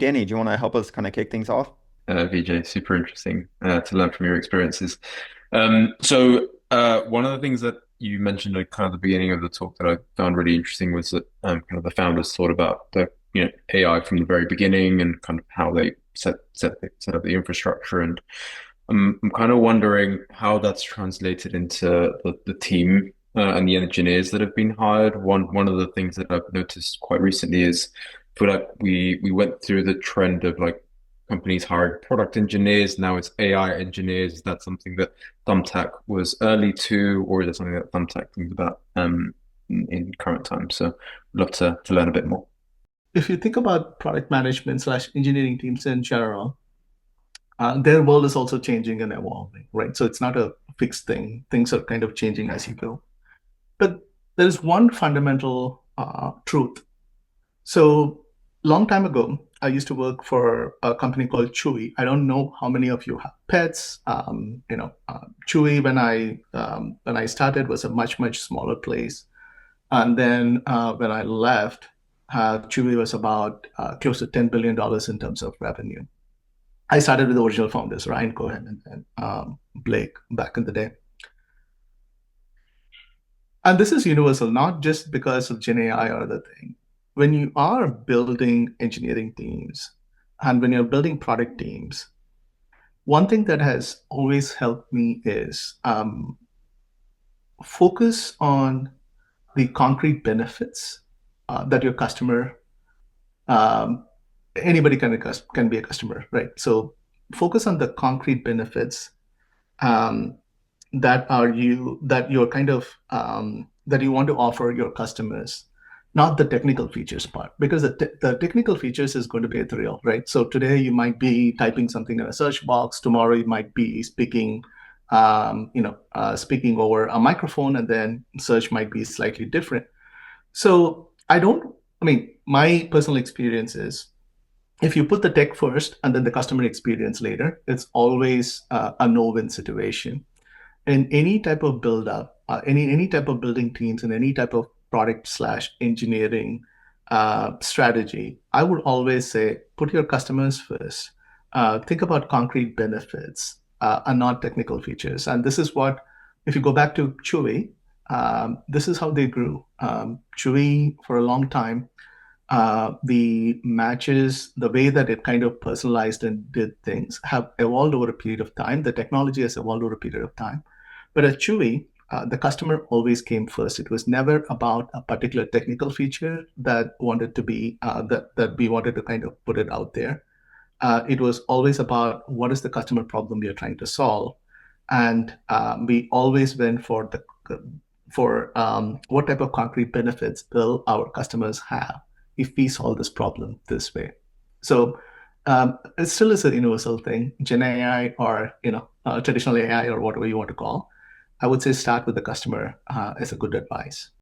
Danny, do you want to help us kind of kick things off? Vijay, super interesting to learn from your experiences. One of the things that you mentioned at kind of the beginning of the talk that I found really interesting was that kind of the founders thought about the AI from the very beginning and kind of how they set up the infrastructure. And I'm kind of wondering how that's translated into the team and the engineers that have been hired. One of the things that I've noticed quite recently is I feel like we went through the trend of like companies hiring product engineers. Now it's AI engineers. Is that something that Thumbtack was early to, or is it something that Thumbtack thinks about in current times? So I'd love to learn a bit more. If you think about product management slash engineering teams in general, their world is also changing and evolving, right? So it's not a fixed thing. Things are kind of changing as you go. But there's one fundamental truth. So long time ago, I used to work for a company called Chewy. I don't know how many of you have pets. Chewy when I started was a much smaller place, and then when I left, Chewy was about close to $10 billion in terms of revenue. I started with the original founders, Ryan Cohen and Blake back in the day. And this is universal, not just because of Gen AI or other thing. When you are building engineering teams and when you're building product teams, one thing that has always helped me is focus on the concrete benefits that your customer, um, anybody can be a customer, right? So focus on the concrete benefits um, that you're kind of that you want to offer your customers, not the technical features part, because the technical features is going to be ethereal, right? So today you might be typing something in a search box, tomorrow you might be speaking, speaking over a microphone, and then search might be slightly different. So I mean, my personal experience is if you put the tech first and then the customer experience later, it's always a no-win situation in any type of build up, any type of building teams and any type of product slash engineering strategy, I would always say put your customers first. Think about concrete benefits and not technical features. And this is what, if you go back to Chewy, this is how they grew. Chewy for a long time, the matches, the way that it kind of personalized and did things have evolved over a period of time. The technology has evolved over a period of time. But at Chewy, the customer always came first. It was never about a particular technical feature that wanted to be that we wanted to kind of put it out there. It was always about what is the customer problem we are trying to solve, and we always went for the for what type of concrete benefits will our customers have if we solve this problem this way. So it still is a universal thing, Gen AI or traditional AI or whatever you want to call. I would say start with the customer is a good advice.